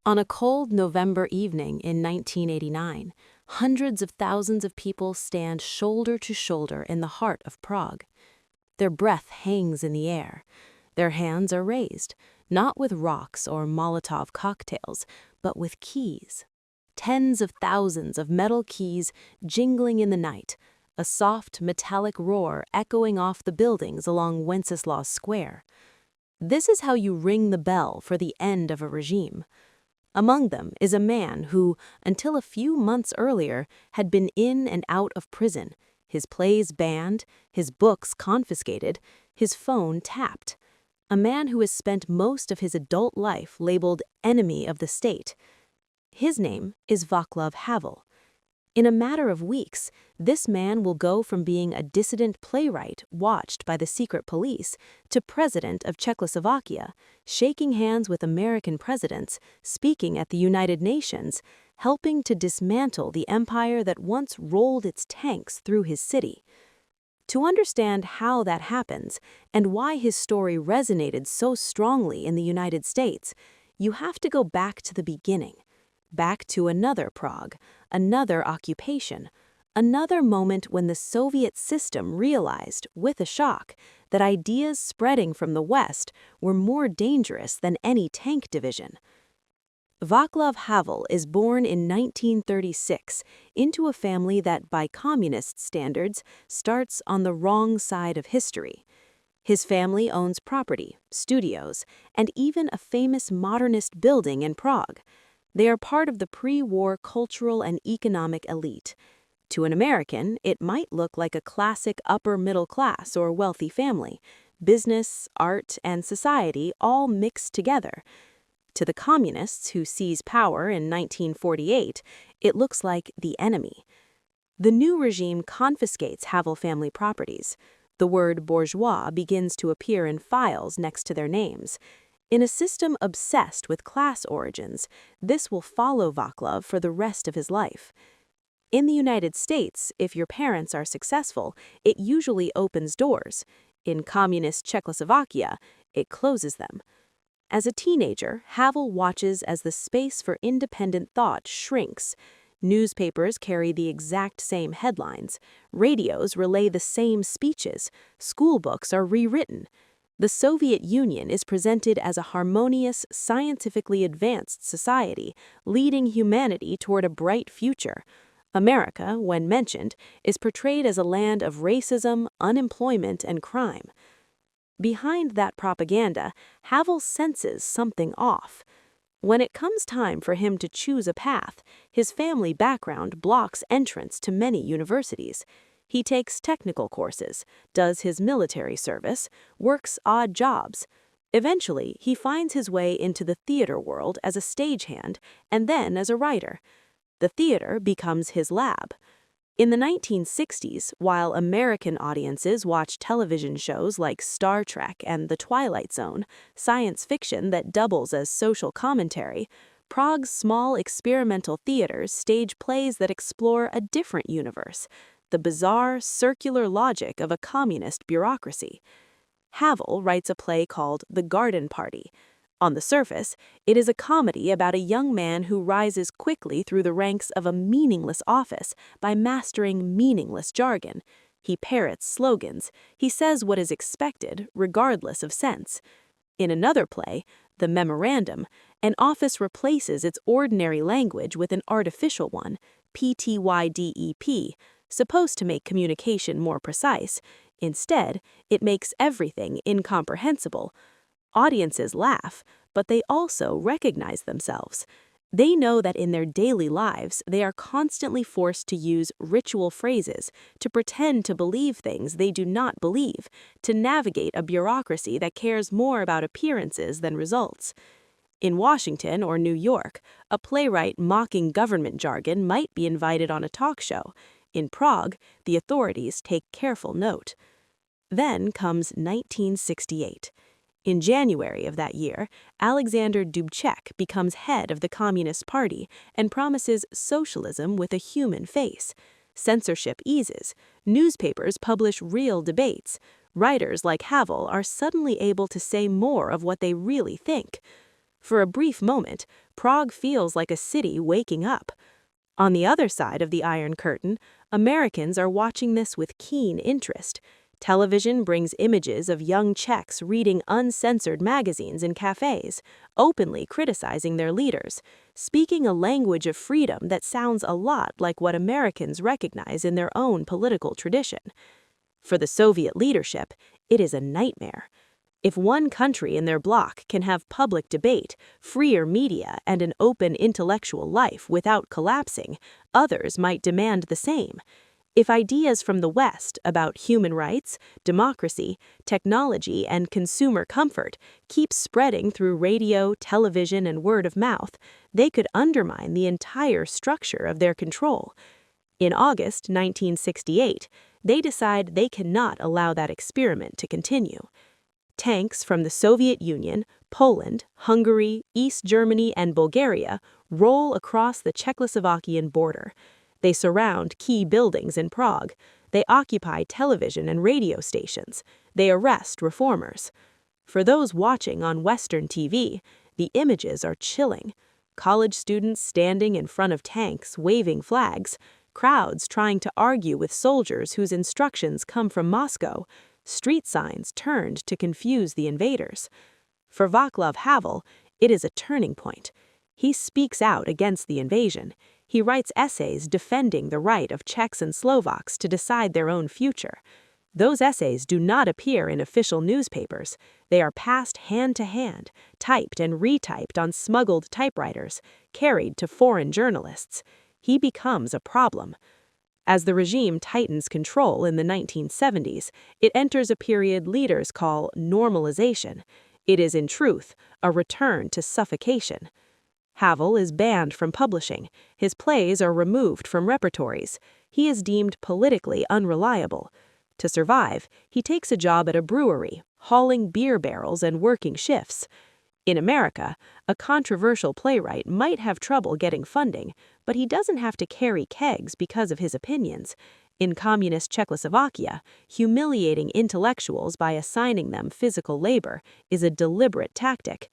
On a cold November evening in 1989, hundreds of thousands of people stand shoulder to shoulder in the heart of Prague. Their breath hangs in the air. Their hands are raised, not with rocks or Molotov cocktails, but with keys. Tens of thousands of metal keys jingling in the night, a soft metallic roar echoing off the buildings along Wenceslas Square. This is how you ring the bell for the end of a regime. Among them is a man who, until a few months earlier, had been in and out of prison, his plays banned, his books confiscated, his phone tapped. A man who has spent most of his adult life labeled enemy of the state. His name is Václav Havel. In a matter of weeks, this man will go from being a dissident playwright watched by the secret police to president of Czechoslovakia, shaking hands with American presidents, speaking at the United Nations, helping to dismantle the empire that once rolled its tanks through his city. To understand how that happens and why his story resonated so strongly in the United States, you have to go back to the beginning. Back to another Prague, another occupation, another moment when the Soviet system realized, with a shock, that ideas spreading from the West were more dangerous than any tank division. Václav Havel is born in 1936 into a family that, by communist standards, starts on the wrong side of history. His family owns property, studios, and even a famous modernist building in Prague. They are part of the pre-war cultural and economic elite. To an American, it might look like a classic upper-middle class or wealthy family, business, art, and society all mixed together. To the communists who seize power in 1948, it looks like the enemy. The new regime confiscates Havel family properties. The word bourgeois begins to appear in files next to their names. In a system obsessed with class origins, this will follow Václav for the rest of his life. In the United States, if your parents are successful, it usually opens doors. In communist Czechoslovakia, it closes them. As a teenager, Havel watches as the space for independent thought shrinks. Newspapers carry the exact same headlines. Radios relay the same speeches. School books are rewritten. The Soviet Union is presented as a harmonious, scientifically advanced society, leading humanity toward a bright future. America, when mentioned, is portrayed as a land of racism, unemployment, and crime. Behind that propaganda, Havel senses something off. When it comes time for him to choose a path, his family background blocks entrance to many universities. He takes technical courses, does his military service, works odd jobs. Eventually, he finds his way into the theater world as a stagehand and then as a writer. The theater becomes his lab. In the 1960s, while American audiences watch television shows like Star Trek and The Twilight Zone, science fiction that doubles as social commentary, Prague's small experimental theaters stage plays that explore a different universe, the bizarre, circular logic of a communist bureaucracy. Havel writes a play called The Garden Party. On the surface, it is a comedy about a young man who rises quickly through the ranks of a meaningless office by mastering meaningless jargon. He parrots slogans. He says what is expected, regardless of sense. In another play, The Memorandum, an office replaces its ordinary language with an artificial one, PTYDEP, supposed to make communication more precise. Instead, it makes everything incomprehensible. Audiences laugh, but they also recognize themselves. They know that in their daily lives, they are constantly forced to use ritual phrases, to pretend to believe things they do not believe, to navigate a bureaucracy that cares more about appearances than results. In Washington or New York, a playwright mocking government jargon might be invited on a talk show. In Prague, the authorities take careful note. Then comes 1968. In January of that year, Alexander Dubček becomes head of the Communist Party and promises socialism with a human face. Censorship eases. Newspapers publish real debates. Writers like Havel are suddenly able to say more of what they really think. For a brief moment, Prague feels like a city waking up. On the other side of the Iron Curtain, Americans are watching this with keen interest. Television brings images of young Czechs reading uncensored magazines in cafes, openly criticizing their leaders, speaking a language of freedom that sounds a lot like what Americans recognize in their own political tradition. For the Soviet leadership, it is a nightmare. If one country in their bloc can have public debate, freer media, and an open intellectual life without collapsing, others might demand the same. If ideas from the West about human rights, democracy, technology, and consumer comfort keep spreading through radio, television, and word of mouth, they could undermine the entire structure of their control. In August 1968, they decide they cannot allow that experiment to continue. Tanks from the Soviet Union, Poland, Hungary, East Germany, and Bulgaria roll across the Czechoslovakian border. They surround key buildings in Prague. They occupy television and radio stations. They arrest reformers. For those watching on Western TV, the images are chilling. College students standing in front of tanks waving flags, crowds trying to argue with soldiers whose instructions come from Moscow, street signs turned to confuse the invaders. For Václav Havel, it is a turning point. He speaks out against the invasion. He writes essays defending the right of Czechs and Slovaks to decide their own future. Those essays do not appear in official newspapers. They are passed hand to hand, typed and retyped on smuggled typewriters, carried to foreign journalists. He becomes a problem. As the regime tightens control in the 1970s, it enters a period leaders call normalization. It is, in truth, a return to suffocation. Havel is banned from publishing. His plays are removed from repertories. He is deemed politically unreliable. To survive, he takes a job at a brewery, hauling beer barrels and working shifts. In America, a controversial playwright might have trouble getting funding, but he doesn't have to carry kegs because of his opinions. In communist Czechoslovakia, humiliating intellectuals by assigning them physical labor is a deliberate tactic.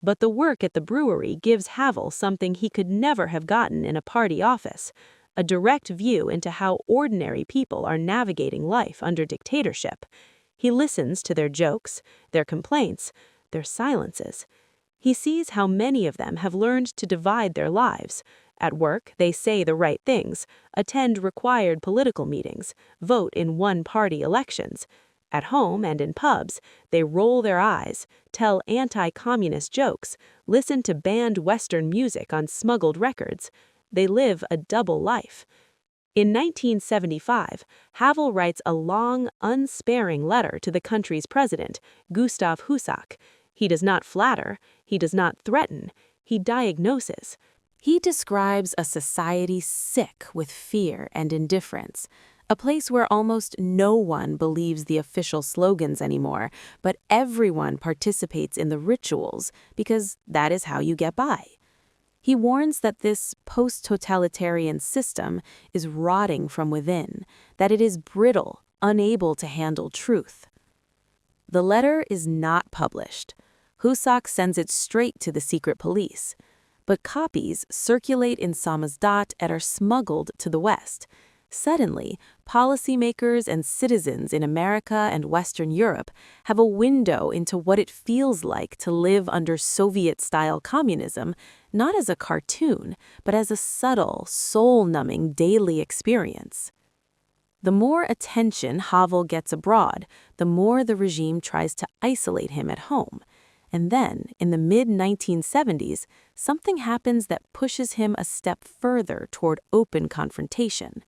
But the work at the brewery gives Havel something he could never have gotten in a party office, a direct view into how ordinary people are navigating life under dictatorship. He listens to their jokes, their complaints, their silences. He sees how many of them have learned to divide their lives. At work, they say the right things, attend required political meetings, vote in one-party elections. At home and in pubs, they roll their eyes, tell anti-communist jokes, listen to banned Western music on smuggled records. They live a double life. In 1975, Havel writes a long, unsparing letter to the country's president, Gustav Husak. He does not flatter, he does not threaten, he diagnoses. He describes a society sick with fear and indifference, a place where almost no one believes the official slogans anymore, but everyone participates in the rituals because that is how you get by. He warns that this post-totalitarian system is rotting from within, that it is brittle, unable to handle truth. The letter is not published. Husak sends it straight to the secret police, but copies circulate in samizdat and are smuggled to the West. Suddenly, policymakers and citizens in America and Western Europe have a window into what it feels like to live under Soviet-style communism, not as a cartoon, but as a subtle, soul-numbing daily experience. The more attention Havel gets abroad, the more the regime tries to isolate him at home. And then, in the mid-1970s, something happens that pushes him a step further toward open confrontation.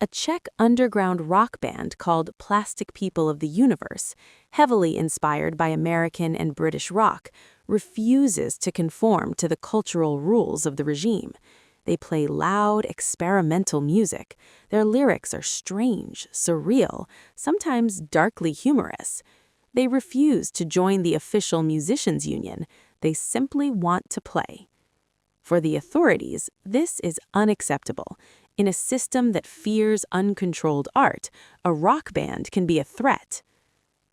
A Czech underground rock band called Plastic People of the Universe, heavily inspired by American and British rock, refuses to conform to the cultural rules of the regime. They play loud, experimental music. Their lyrics are strange, surreal, sometimes darkly humorous. They refuse to join the official musicians' union. They simply want to play. For the authorities, this is unacceptable. In a system that fears uncontrolled art, a rock band can be a threat.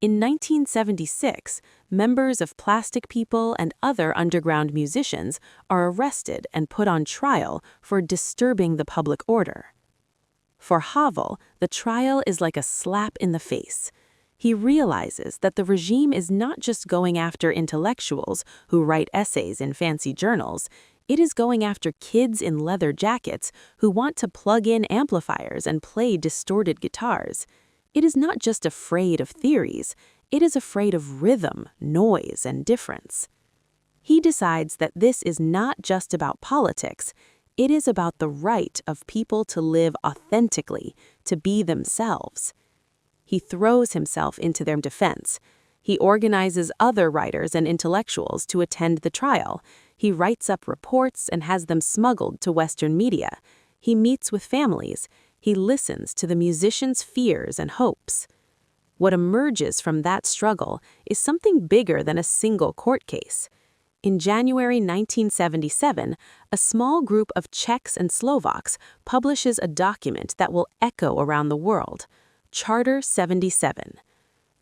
In 1976, members of Plastic People and other underground musicians are arrested and put on trial for disturbing the public order. For Havel, the trial is like a slap in the face. He realizes that the regime is not just going after intellectuals who write essays in fancy journals, it is going after kids in leather jackets who want to plug in amplifiers and play distorted guitars. It is not just afraid of theories, it is afraid of rhythm, noise, and difference. He decides that this is not just about politics, it is about the right of people to live authentically, to be themselves. He throws himself into their defense. He organizes other writers and intellectuals to attend the trial. He writes up reports and has them smuggled to Western media. He meets with families. He listens to the musicians' fears and hopes. What emerges from that struggle is something bigger than a single court case. In January 1977, a small group of Czechs and Slovaks publishes a document that will echo around the world, Charter 77.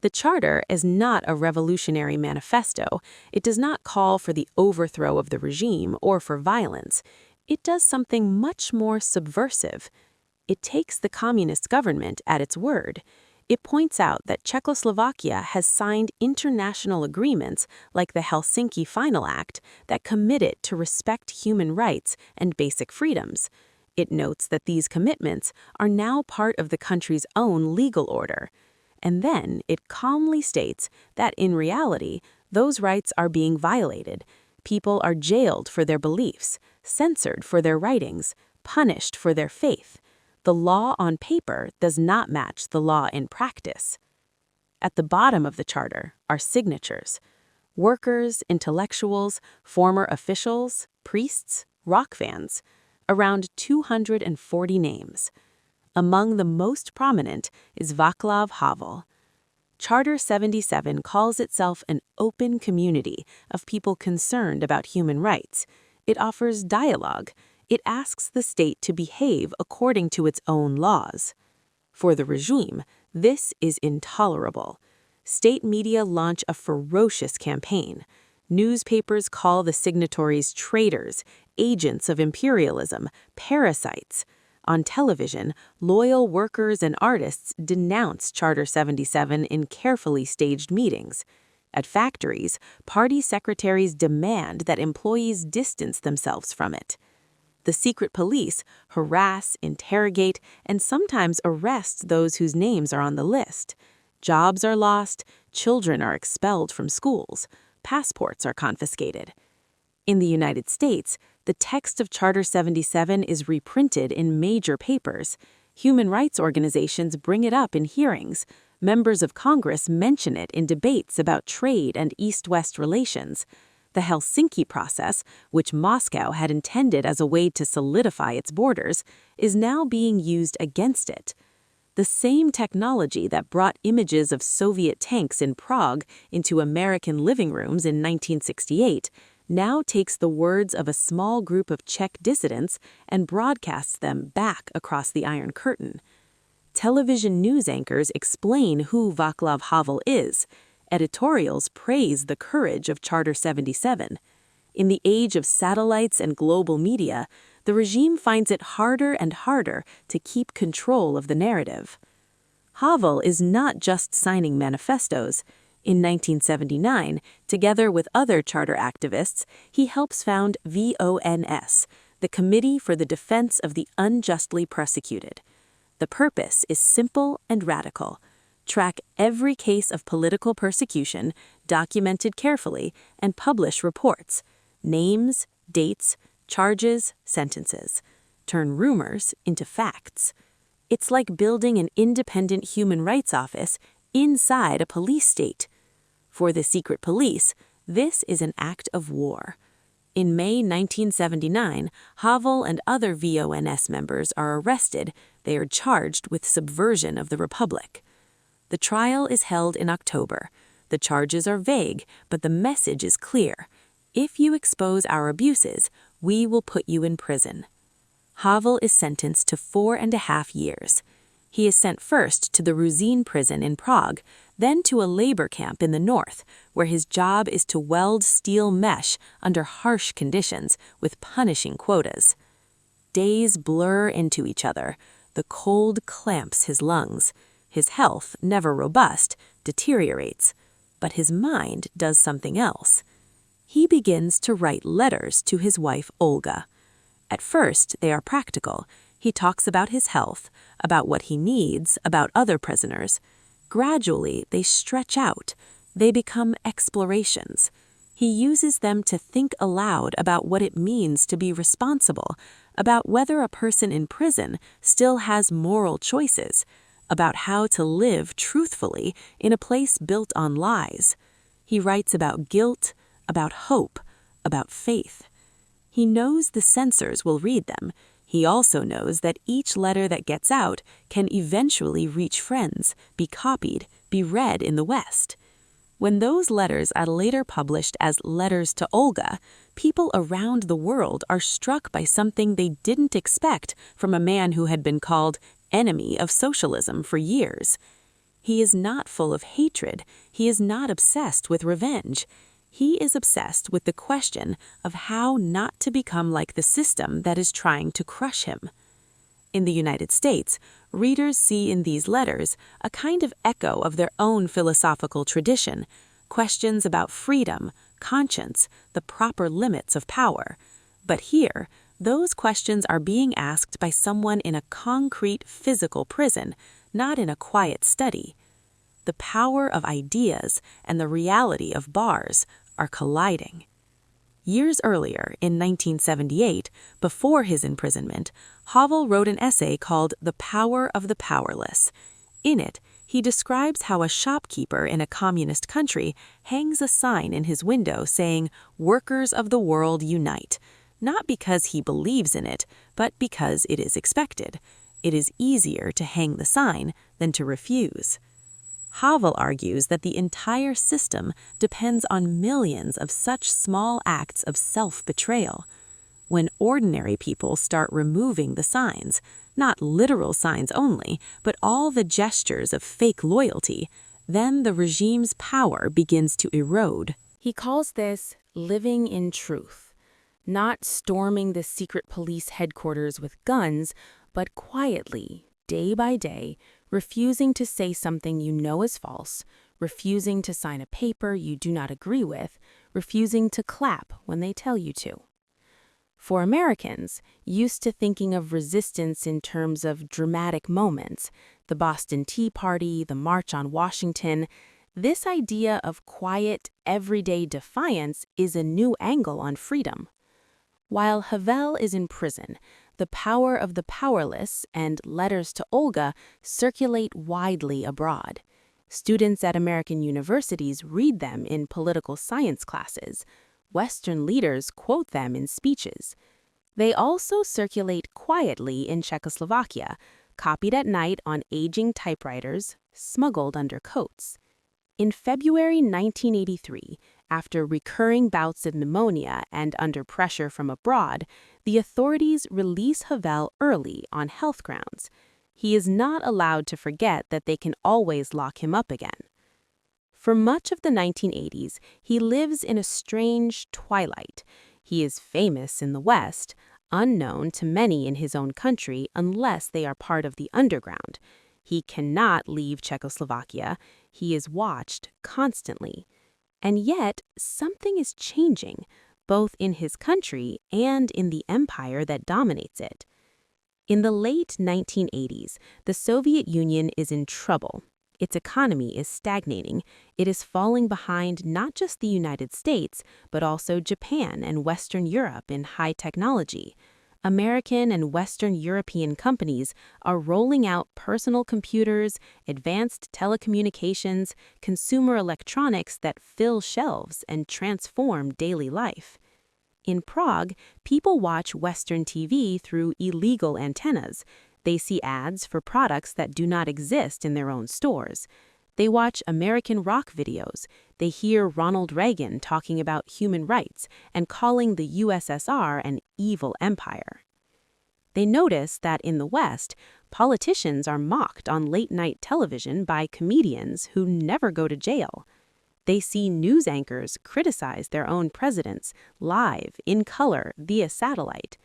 The Charter is not a revolutionary manifesto. It does not call for the overthrow of the regime or for violence. It does something much more subversive. It takes the communist government at its word. It points out that Czechoslovakia has signed international agreements like the Helsinki Final Act that commit it to respect human rights and basic freedoms. It notes that these commitments are now part of the country's own legal order. And then it calmly states that in reality, those rights are being violated. People are jailed for their beliefs, censored for their writings, punished for their faith. The law on paper does not match the law in practice. At the bottom of the charter are signatures. Workers, intellectuals, former officials, priests, rock fans. Around 240 names. Among the most prominent is Václav Havel. Charter 77 calls itself an open community of people concerned about human rights. It offers dialogue. It asks the state to behave according to its own laws. For the regime, this is intolerable. State media launch a ferocious campaign. Newspapers call the signatories traitors, agents of imperialism, parasites. On television, loyal workers and artists denounce Charter 77 in carefully staged meetings. At factories, party secretaries demand that employees distance themselves from it. The secret police harass, interrogate, and sometimes arrest those whose names are on the list. Jobs are lost, children are expelled from schools, passports are confiscated. In the United States, the text of Charter 77 is reprinted in major papers. Human rights organizations bring it up in hearings. Members of Congress mention it in debates about trade and East-West relations. The Helsinki process, which Moscow had intended as a way to solidify its borders, is now being used against it. The same technology that brought images of Soviet tanks in Prague into American living rooms in 1968 now takes the words of a small group of Czech dissidents and broadcasts them back across the Iron Curtain. Television news anchors explain who Václav Havel is. Editorials praise the courage of Charter 77. In the age of satellites and global media, the regime finds it harder and harder to keep control of the narrative. Havel is not just signing manifestos. In 1979, together with other charter activists, he helps found VONS, the Committee for the Defense of the Unjustly Persecuted. The purpose is simple and radical. Track every case of political persecution, documented carefully, and publish reports, names, dates, charges, sentences. Turn rumors into facts. It's like building an independent human rights office inside a police state. For the secret police, this is an act of war. In May 1979, Havel and other VONS members are arrested. They are charged with subversion of the Republic. The trial is held in October. The charges are vague, but the message is clear. If you expose our abuses, we will put you in prison. Havel is sentenced to 4.5 years. He is sent first to the Ruzin prison in Prague, then to a labor camp in the north, where his job is to weld steel mesh under harsh conditions with punishing quotas. Days blur into each other. The cold clamps his lungs. His health, never robust, deteriorates. But his mind does something else. He begins to write letters to his wife Olga. At first, they are practical. He talks about his health, about what he needs, about other prisoners. Gradually, they stretch out. They become explorations. He uses them to think aloud about what it means to be responsible, about whether a person in prison still has moral choices, about how to live truthfully in a place built on lies. He writes about guilt, about hope, about faith. He knows the censors will read them. He also knows that each letter that gets out can eventually reach friends, be copied, be read in the West. When those letters are later published as Letters to Olga, people around the world are struck by something they didn't expect from a man who had been called enemy of socialism for years. He is not full of hatred. He is not obsessed with revenge. He is obsessed with the question of how not to become like the system that is trying to crush him. In the United States, readers see in these letters a kind of echo of their own philosophical tradition, questions about freedom, conscience, the proper limits of power. But here, those questions are being asked by someone in a concrete physical prison, not in a quiet study. The power of ideas and the reality of bars are colliding. Years earlier, in 1978, before his imprisonment, Havel wrote an essay called The Power of the Powerless. In it, he describes how a shopkeeper in a communist country hangs a sign in his window saying, "Workers of the world unite," not because he believes in it, but because it is expected. It is easier to hang the sign than to refuse. Havel argues that the entire system depends on millions of such small acts of self-betrayal. When ordinary people start removing the signs, not literal signs only, but all the gestures of fake loyalty, then the regime's power begins to erode. He calls this living in truth, not storming the secret police headquarters with guns, but quietly, day by day, refusing to say something you know is false, refusing to sign a paper you do not agree with, refusing to clap when they tell you to. For Americans, used to thinking of resistance in terms of dramatic moments, the Boston Tea Party, the March on Washington, this idea of quiet, everyday defiance is a new angle on freedom. While Havel is in prison, The Power of the Powerless and Letters to Olga circulate widely abroad. Students at American universities read them in political science classes. Western leaders quote them in speeches. They also circulate quietly in Czechoslovakia, copied at night on aging typewriters, smuggled under coats. In February 1983, after recurring bouts of pneumonia and under pressure from abroad, the authorities release Havel early on health grounds. He is not allowed to forget that they can always lock him up again. For much of the 1980s, he lives in a strange twilight. He is famous in the West, unknown to many in his own country unless they are part of the underground. He cannot leave Czechoslovakia. He is watched constantly. And yet, something is changing, both in his country and in the empire that dominates it. In the late 1980s, the Soviet Union is in trouble. Its economy is stagnating. It is falling behind not just the United States, but also Japan and Western Europe in high technology. American and Western European companies are rolling out personal computers, advanced telecommunications, consumer electronics that fill shelves and transform daily life. In Prague, people watch Western TV through illegal antennas. They see ads for products that do not exist in their own stores. They watch American rock videos. They hear Ronald Reagan talking about human rights and calling the USSR an evil empire. They notice that in the West, Politicians are mocked on late-night television by comedians who never go to jail. They see news anchors criticize their own presidents live, in color, via satellite.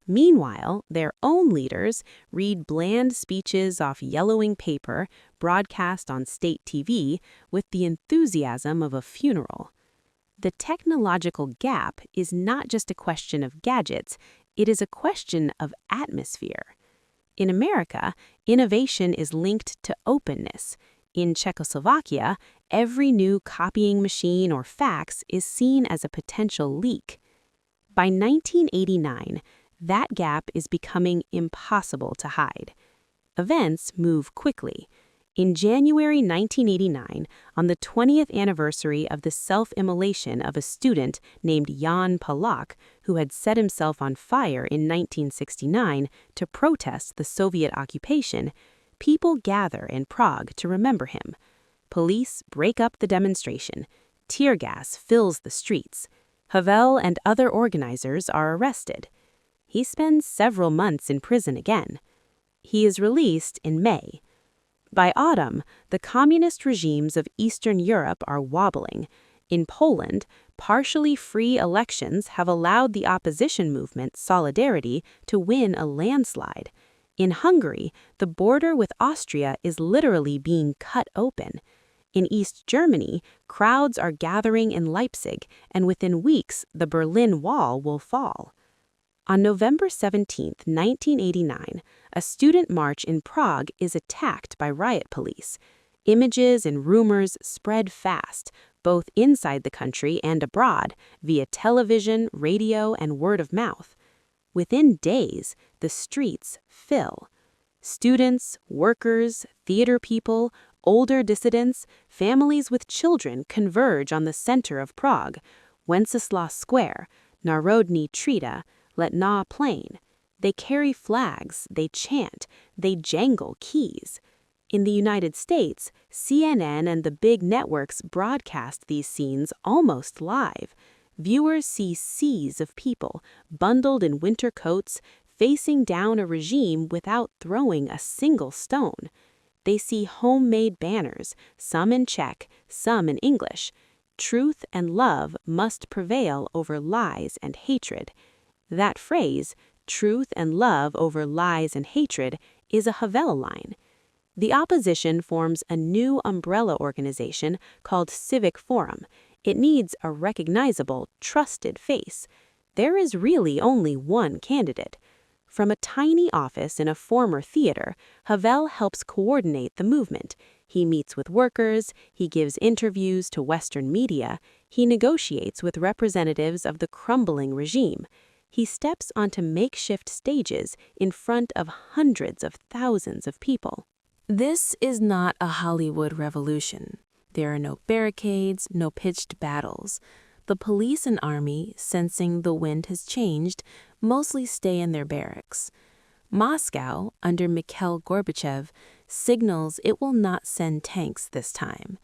Meanwhile, their own leaders read bland speeches off yellowing paper broadcast on state TV with the enthusiasm of a funeral. The technological gap is not just a question of gadgets, it is a question of atmosphere. In America, innovation is linked to openness. In Czechoslovakia, every new copying machine or fax is seen as a potential leak. By 1989, that gap is becoming impossible to hide. Events move quickly. In January 1989, on the 20th anniversary of the self-immolation of a student named Jan Palach, who had set himself on fire in 1969 to protest the Soviet occupation, people gather in Prague to remember him. Police break up the demonstration. Tear gas fills the streets. Havel and other organizers are arrested. He spends several months in prison again. He is released in May. By autumn, the communist regimes of Eastern Europe are wobbling. In Poland, partially free elections have allowed the opposition movement Solidarity to win a landslide. In Hungary, the border with Austria is literally being cut open. In East Germany, crowds are gathering in Leipzig, and within weeks, the Berlin Wall will fall. On November 17, 1989, a student march in Prague is attacked by riot police. Images and rumors spread fast, both inside the country and abroad, via television, radio, and word of mouth. Within days, the streets fill. Students, workers, theater people, older dissidents, families with children converge on the center of Prague, Wenceslas Square, Narodny Třída, Letná Plain. They carry flags, they chant, they jangle keys. In the United States, CNN and the big networks broadcast these scenes almost live. Viewers see seas of people, bundled in winter coats, facing down a regime without throwing a single stone. They see homemade banners, some in Czech, some in English. Truth and love must prevail over lies and hatred. That phrase, truth and love over lies and hatred, is a Havel line. The opposition forms a new umbrella organization called Civic Forum. It needs a recognizable, trusted face. There is really only one candidate. From a tiny office in a former theater, Havel helps coordinate the movement. He meets with workers, he gives interviews to Western media, he negotiates with representatives of the crumbling regime. He steps onto makeshift stages in front of hundreds of thousands of people. This is not a Hollywood revolution. There are no barricades, no pitched battles. The police and army, sensing the wind has changed, mostly stay in their barracks. Moscow, under Mikhail Gorbachev, signals it will not send tanks this time.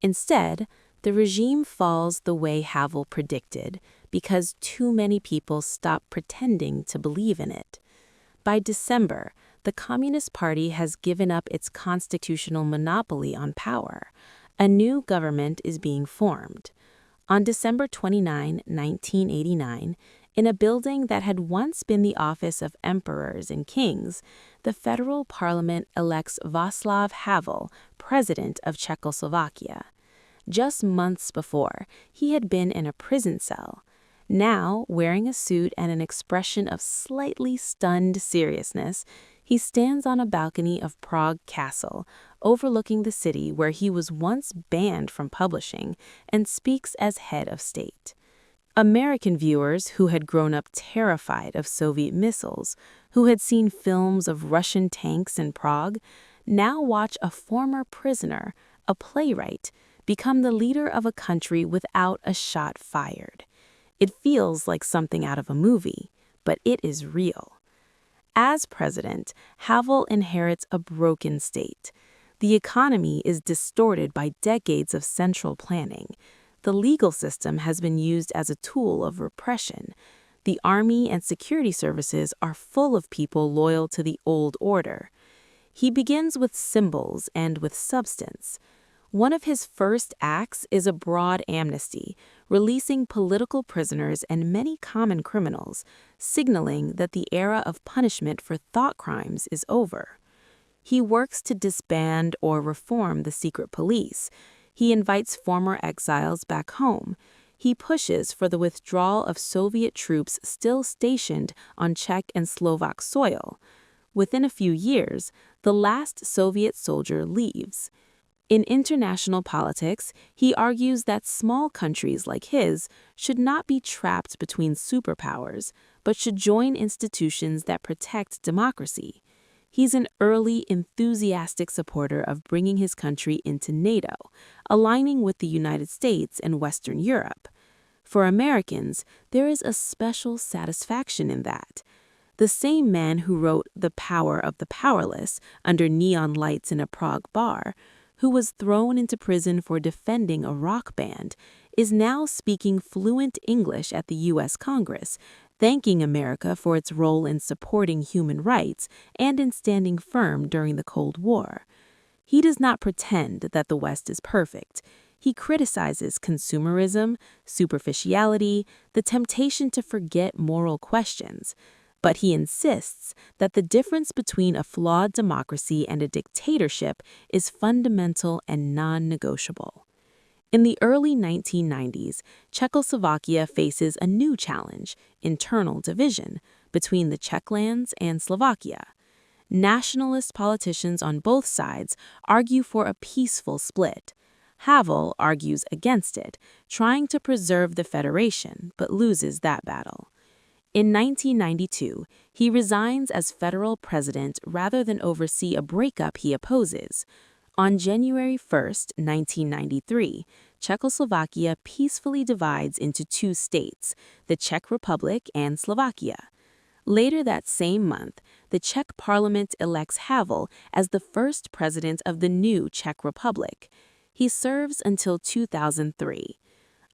Instead, the regime falls the way Havel predicted, because too many people stop pretending to believe in it. By December, the Communist Party has given up its constitutional monopoly on power. A new government is being formed. On December 29, 1989, in a building that had once been the office of emperors and kings, the federal parliament elects Václav Havel, president of Czechoslovakia. Just months before, he had been in a prison cell. Now, wearing a suit and an expression of slightly stunned seriousness, he stands on a balcony of Prague Castle, overlooking the city where he was once banned from publishing, and speaks as head of state. American viewers who had grown up terrified of Soviet missiles, who had seen films of Russian tanks in Prague, now watch a former prisoner, a playwright, become the leader of a country without a shot fired. It feels like something out of a movie, but it is real. As president, Havel inherits a broken state. The economy is distorted by decades of central planning. The legal system has been used as a tool of repression. The army and security services are full of people loyal to the old order. He begins with symbols and with substance. One of his first acts is a broad amnesty, releasing political prisoners and many common criminals, signaling that the era of punishment for thought crimes is over. He works to disband or reform the secret police. He invites former exiles back home. He pushes for the withdrawal of Soviet troops still stationed on Czech and Slovak soil. Within a few years, the last Soviet soldier leaves. In international politics, he argues that small countries like his should not be trapped between superpowers, but should join institutions that protect democracy. He's an early, enthusiastic supporter of bringing his country into NATO, aligning with the United States and Western Europe. For Americans, there is a special satisfaction in that. The same man who wrote The Power of the Powerless under neon lights in a Prague bar, who was thrown into prison for defending a rock band, is now speaking fluent English at the U.S. Congress, thanking America for its role in supporting human rights and in standing firm during the Cold War. He does not pretend that the West is perfect. He criticizes consumerism, superficiality, the temptation to forget moral questions. But he insists that the difference between a flawed democracy and a dictatorship is fundamental and non-negotiable. In the early 1990s, Czechoslovakia faces a new challenge, internal division, between the Czech lands and Slovakia. Nationalist politicians on both sides argue for a peaceful split. Havel argues against it, trying to preserve the federation, but loses that battle. In 1992, he resigns as federal president rather than oversee a breakup he opposes. On January 1, 1993, Czechoslovakia peacefully divides into two states, the Czech Republic and Slovakia. Later that same month, the Czech parliament elects Havel as the first president of the new Czech Republic. He serves until 2003.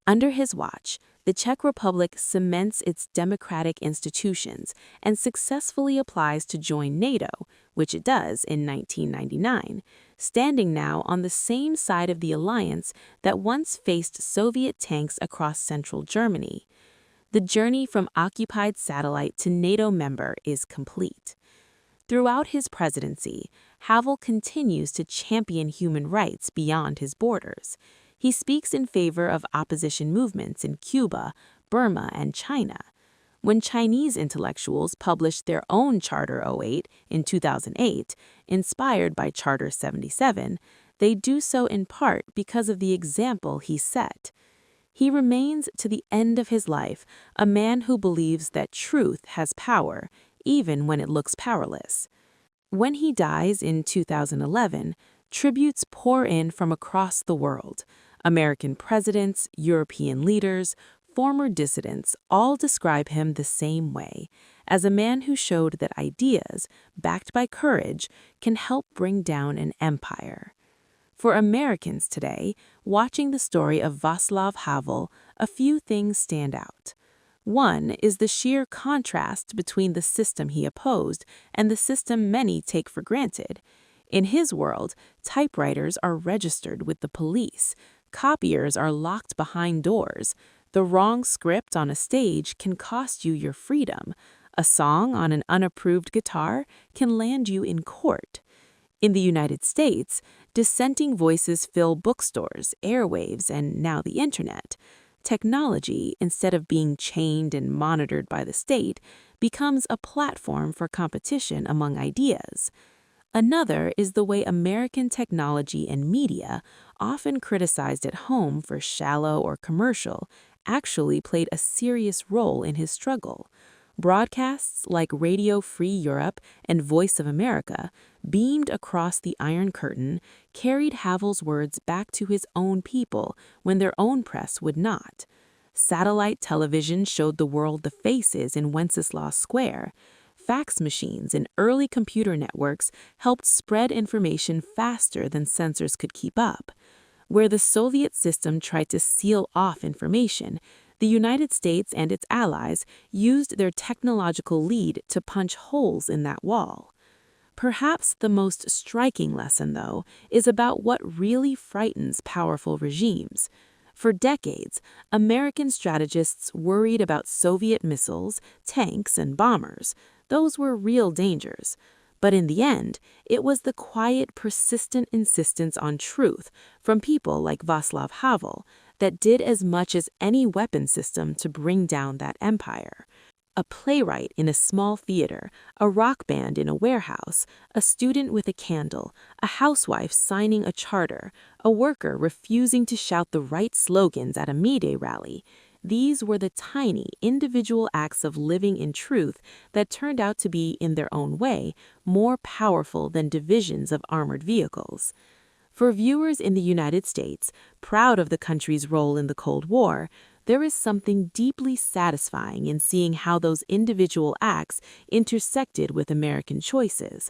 Under his watch, the Czech Republic cements its democratic institutions and successfully applies to join NATO, which it does in 1999, standing now on the same side of the alliance that once faced Soviet tanks across central Germany. The journey from occupied satellite to NATO member is complete. Throughout his presidency, Havel continues to champion human rights beyond his borders. He speaks in favor of opposition movements in Cuba, Burma, and China. When Chinese intellectuals published their own Charter 08 in 2008, inspired by Charter 77, they do so in part because of the example he set. He remains to the end of his life a man who believes that truth has power, even when it looks powerless. When he dies in 2011, tributes pour in from across the world. American presidents, European leaders, former dissidents all describe him the same way, as a man who showed that ideas, backed by courage, can help bring down an empire. For Americans today, watching the story of Václav Havel, a few things stand out. One is the sheer contrast between the system he opposed and the system many take for granted. In his world, typewriters are registered with the police. Copiers are locked behind doors. The wrong script on a stage can cost you your freedom. A song on an unapproved guitar can land you in court. In the United States, dissenting voices fill bookstores, airwaves, and now the internet. Technology, instead of being chained and monitored by the state, becomes a platform for competition among ideas. Another is the way American technology and media, often criticized at home for shallow or commercial, actually played a serious role in his struggle. Broadcasts like Radio Free Europe and Voice of America, beamed across the Iron Curtain, carried Havel's words back to his own people when their own press would not. Satellite television showed the world the faces in Wenceslas Square. Fax machines and early computer networks helped spread information faster than censors could keep up. Where the Soviet system tried to seal off information, the United States and its allies used their technological lead to punch holes in that wall. Perhaps the most striking lesson, though, is about what really frightens powerful regimes. For decades, American strategists worried about Soviet missiles, tanks, and bombers. Those were real dangers. But in the end, it was the quiet, persistent insistence on truth from people like Václav Havel that did as much as any weapon system to bring down that empire. A playwright in a small theater, a rock band in a warehouse, a student with a candle, a housewife signing a charter, a worker refusing to shout the right slogans at a May Day rally. These were the tiny, individual acts of living in truth that turned out to be, in their own way, more powerful than divisions of armored vehicles. For viewers in the United States, proud of the country's role in the Cold War, there is something deeply satisfying in seeing how those individual acts intersected with American choices.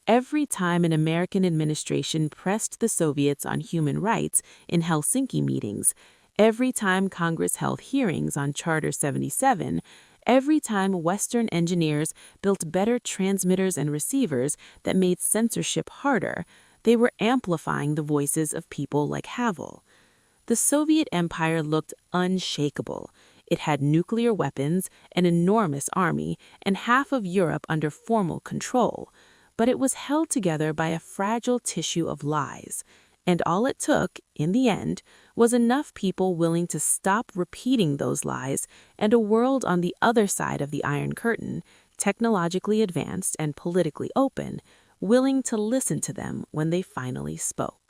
Every time an American administration pressed the Soviets on human rights in Helsinki meetings, every time Congress held hearings on Charter 77, every time Western engineers built better transmitters and receivers that made censorship harder, they were amplifying the voices of people like Havel. The Soviet Empire looked unshakable. It had nuclear weapons, an enormous army, and half of Europe under formal control. But it was held together by a fragile tissue of lies. And all it took, in the end, was enough people willing to stop repeating those lies and a world on the other side of the Iron Curtain, technologically advanced and politically open, willing to listen to them when they finally spoke.